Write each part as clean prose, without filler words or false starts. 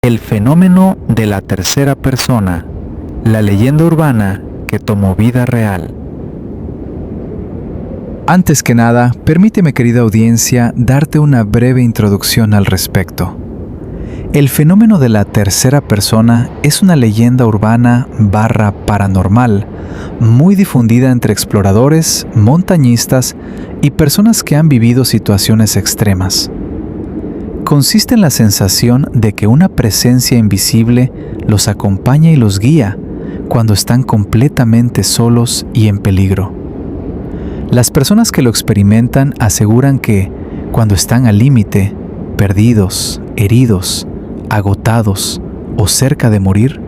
El fenómeno de la tercera persona, la leyenda urbana que tomó vida real. Antes que nada, permíteme, querida audiencia, darte una breve introducción al respecto. El fenómeno de la tercera persona es una leyenda urbana / paranormal muy difundida entre exploradores, montañistas y personas que han vivido situaciones extremas. Consiste en la sensación de que una presencia invisible los acompaña y los guía cuando están completamente solos y en peligro. Las personas que lo experimentan aseguran que, cuando están al límite, perdidos, heridos, agotados o cerca de morir,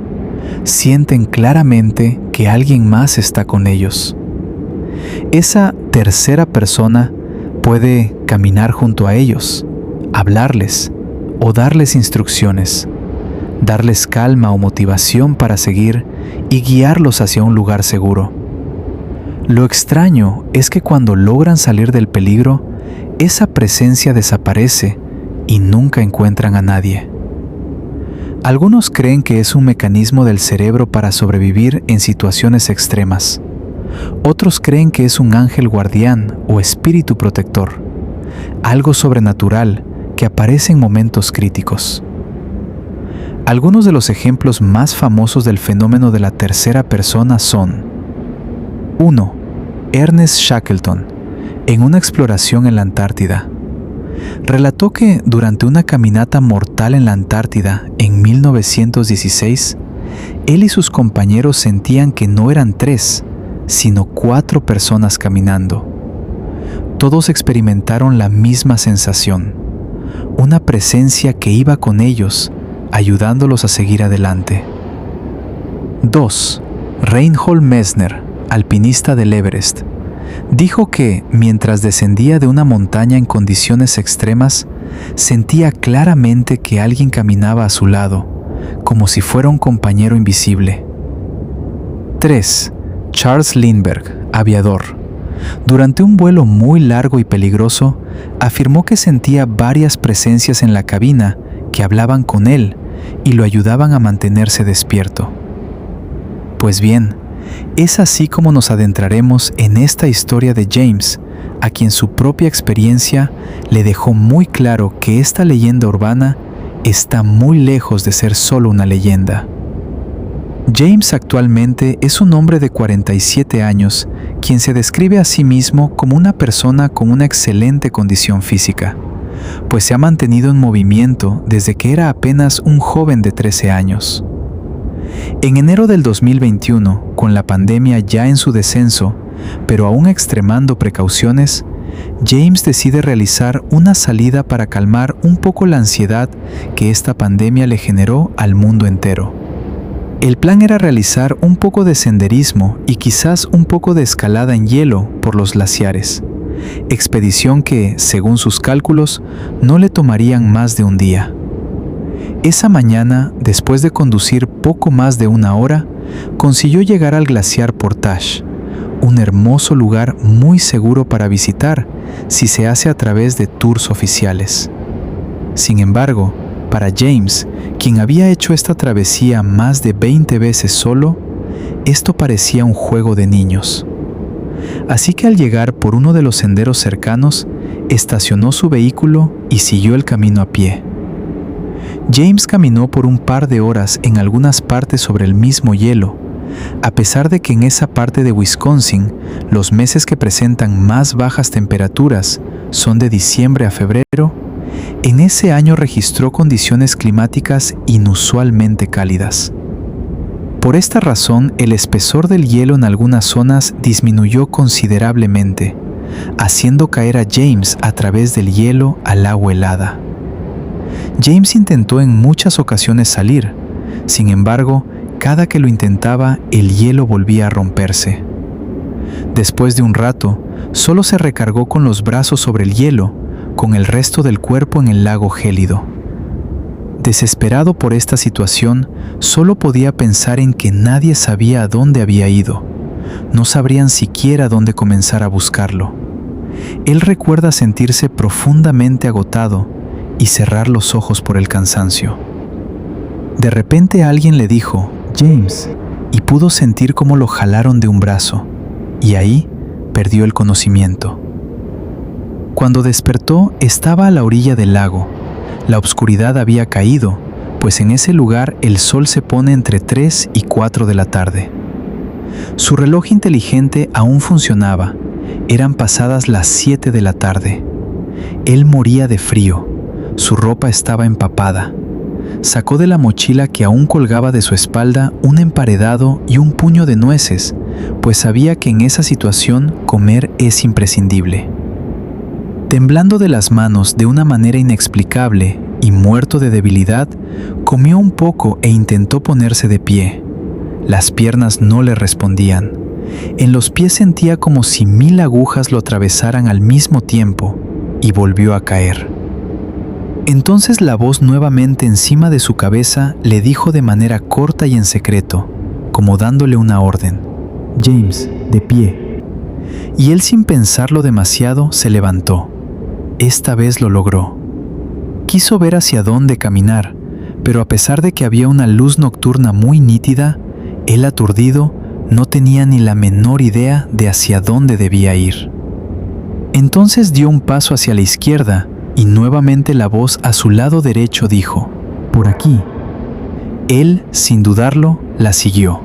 sienten claramente que alguien más está con ellos. Esa tercera persona puede caminar junto a ellos, hablarles o darles instrucciones, darles calma o motivación para seguir y guiarlos hacia un lugar seguro. Lo extraño es que cuando logran salir del peligro, esa presencia desaparece y nunca encuentran a nadie. Algunos creen que es un mecanismo del cerebro para sobrevivir en situaciones extremas. Otros creen que es un ángel guardián o espíritu protector, algo sobrenatural que aparece en momentos críticos. Algunos de los ejemplos más famosos del fenómeno de la tercera persona son: 1. Ernest Shackleton, en una exploración en la Antártida. Relató que durante una caminata mortal en la Antártida en 1916, él y sus compañeros sentían que no eran 3, sino 4 personas caminando. Todos experimentaron la misma sensación, una presencia que iba con ellos, ayudándolos a seguir adelante. 2. Reinhold Messner, alpinista del Everest, dijo que, mientras descendía de una montaña en condiciones extremas, sentía claramente que alguien caminaba a su lado, como si fuera un compañero invisible. 3. Charles Lindbergh, aviador. Durante un vuelo muy largo y peligroso, afirmó que sentía varias presencias en la cabina que hablaban con él y lo ayudaban a mantenerse despierto. Pues bien, es así como nos adentraremos en esta historia de James, a quien su propia experiencia le dejó muy claro que esta leyenda urbana está muy lejos de ser solo una leyenda. James actualmente es un hombre de 47 años, quien se describe a sí mismo como una persona con una excelente condición física, pues se ha mantenido en movimiento desde que era apenas un joven de 13 años. En enero del 2021, con la pandemia ya en su descenso, pero aún extremando precauciones, James decide realizar una salida para calmar un poco la ansiedad que esta pandemia le generó al mundo entero. El plan era realizar un poco de senderismo y quizás un poco de escalada en hielo por los glaciares, expedición que, según sus cálculos, no le tomarían más de un día. Esa mañana, después de conducir poco más de 1 hora, consiguió llegar al glaciar Portage, un hermoso lugar muy seguro para visitar si se hace a través de tours oficiales. Sin embargo, para James, quien había hecho esta travesía más de 20 veces solo, esto parecía un juego de niños. Así que al llegar por uno de los senderos cercanos, estacionó su vehículo y siguió el camino a pie. James caminó por un par de horas en algunas partes sobre el mismo hielo, a pesar de que en esa parte de Wisconsin los meses que presentan más bajas temperaturas son de diciembre a febrero. En ese año registró condiciones climáticas inusualmente cálidas. Por esta razón, el espesor del hielo en algunas zonas disminuyó considerablemente, haciendo caer a James a través del hielo al agua helada. James intentó en muchas ocasiones salir, sin embargo, cada que lo intentaba, el hielo volvía a romperse. Después de un rato, solo se recargó con los brazos sobre el hielo, con el resto del cuerpo en el lago gélido. Desesperado por esta situación, solo podía pensar en que nadie sabía a dónde había ido. No sabrían siquiera dónde comenzar a buscarlo. Él recuerda sentirse profundamente agotado y cerrar los ojos por el cansancio. De repente alguien le dijo, «James», y pudo sentir cómo lo jalaron de un brazo, y ahí perdió el conocimiento. Cuando despertó, estaba a la orilla del lago. La oscuridad había caído, pues en ese lugar el sol se pone entre 3 y 4 de la tarde. Su reloj inteligente aún funcionaba. Eran pasadas las 7 de la tarde. Él moría de frío. Su ropa estaba empapada. Sacó de la mochila que aún colgaba de su espalda un emparedado y un puño de nueces, pues sabía que en esa situación comer es imprescindible. Temblando de las manos de una manera inexplicable y muerto de debilidad, comió un poco e intentó ponerse de pie. Las piernas no le respondían. En los pies sentía como si 1000 agujas lo atravesaran al mismo tiempo, y volvió a caer. Entonces la voz nuevamente encima de su cabeza le dijo de manera corta y en secreto, como dándole una orden: «James, de pie». Y él, sin pensarlo demasiado, se levantó. Esta vez lo logró. Quiso ver hacia dónde caminar, pero a pesar de que había una luz nocturna muy nítida, él, aturdido, no tenía ni la menor idea de hacia dónde debía ir. Entonces dio un paso hacia la izquierda y nuevamente la voz a su lado derecho dijo: «Por aquí». Él, sin dudarlo, la siguió.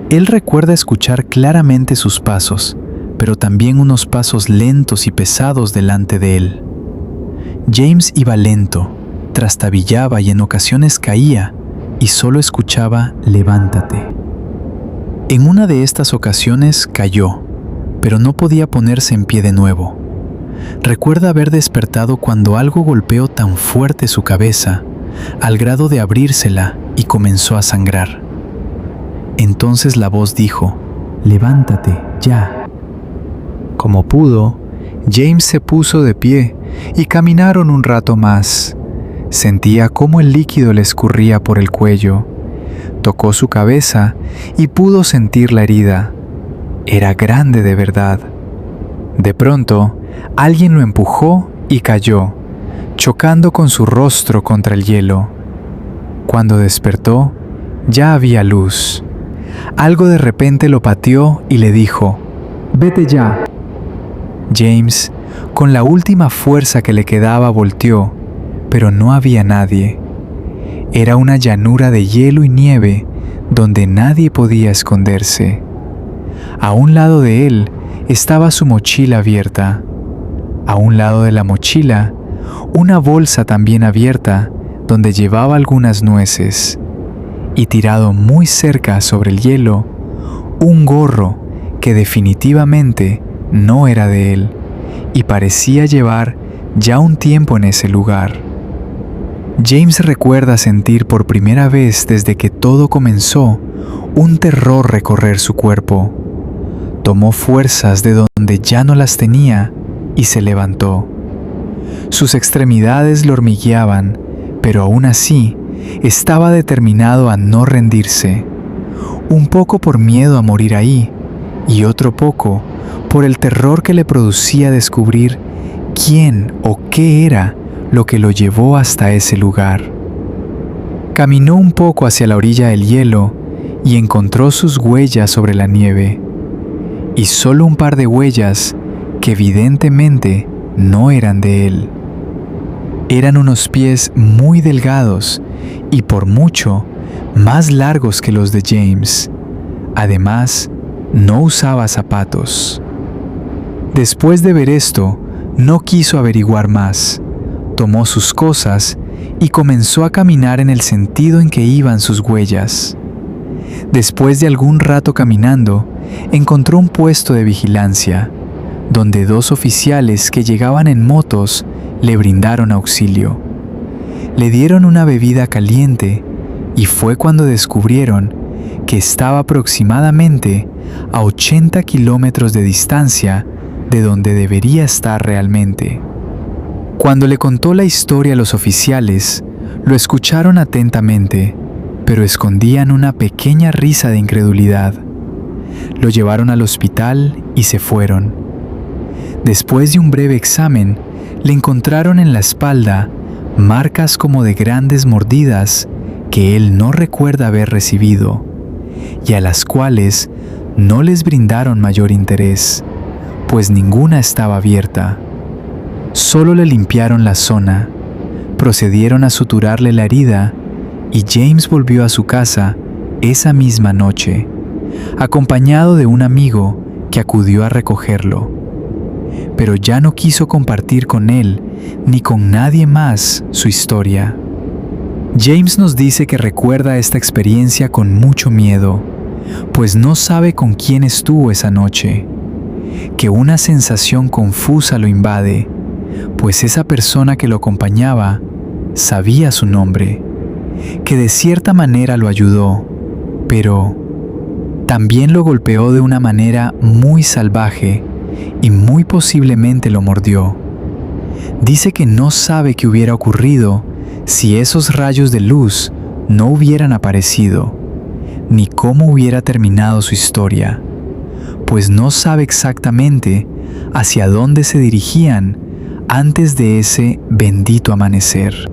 Él recuerda escuchar claramente sus pasos, pero también unos pasos lentos y pesados delante de él. James iba lento, trastabillaba y en ocasiones caía, y solo escuchaba «levántate». En una de estas ocasiones cayó, pero no podía ponerse en pie de nuevo. Recuerda haber despertado cuando algo golpeó tan fuerte su cabeza, al grado de abrírsela, y comenzó a sangrar. Entonces la voz dijo: «Levántate, ya». Como pudo, James se puso de pie y caminaron un rato más. Sentía cómo el líquido le escurría por el cuello. Tocó su cabeza y pudo sentir la herida. Era grande de verdad. De pronto, alguien lo empujó y cayó, chocando con su rostro contra el hielo. Cuando despertó, ya había luz. Algo de repente lo pateó y le dijo: «Vete ya». James, con la última fuerza que le quedaba, volteó, pero no había nadie. Era una llanura de hielo y nieve donde nadie podía esconderse. A un lado de él estaba su mochila abierta. A un lado de la mochila, una bolsa también abierta donde llevaba algunas nueces. Y tirado muy cerca sobre el hielo, un gorro que definitivamente no era de él y parecía llevar ya un tiempo en ese lugar. James recuerda sentir por primera vez desde que todo comenzó un terror recorrer su cuerpo. Tomó fuerzas de donde ya no las tenía y se levantó. Sus extremidades lo hormigueaban, pero aún así estaba determinado a no rendirse, un poco por miedo a morir ahí y otro poco por el terror que le producía descubrir quién o qué era lo que lo llevó hasta ese lugar. Caminó un poco hacia la orilla del hielo y encontró sus huellas sobre la nieve, y solo un par de huellas que evidentemente no eran de él. Eran unos pies muy delgados y por mucho más largos que los de James. Además, no usaba zapatos. Después de ver esto, no quiso averiguar más. Tomó sus cosas y comenzó a caminar en el sentido en que iban sus huellas. Después de algún rato caminando, encontró un puesto de vigilancia, donde 2 oficiales que llegaban en motos le brindaron auxilio. Le dieron una bebida caliente y fue cuando descubrieron que estaba aproximadamente a 80 kilómetros de distancia de donde debería estar realmente. Cuando le contó la historia a los oficiales, lo escucharon atentamente, pero escondían una pequeña risa de incredulidad. Lo llevaron al hospital y se fueron. Después de un breve examen, le encontraron en la espalda marcas como de grandes mordidas que él no recuerda haber recibido y a las cuales no les brindaron mayor interés, pues ninguna estaba abierta. Solo le limpiaron la zona, procedieron a suturarle la herida y James volvió a su casa esa misma noche, acompañado de un amigo que acudió a recogerlo. Pero ya no quiso compartir con él ni con nadie más su historia. James nos dice que recuerda esta experiencia con mucho miedo, pues no sabe con quién estuvo esa noche, que una sensación confusa lo invade, pues esa persona que lo acompañaba sabía su nombre, que de cierta manera lo ayudó, pero también lo golpeó de una manera muy salvaje y muy posiblemente lo mordió. Dice que no sabe qué hubiera ocurrido si esos rayos de luz no hubieran aparecido, ni cómo hubiera terminado su historia, pues no sabe exactamente hacia dónde se dirigían antes de ese bendito amanecer.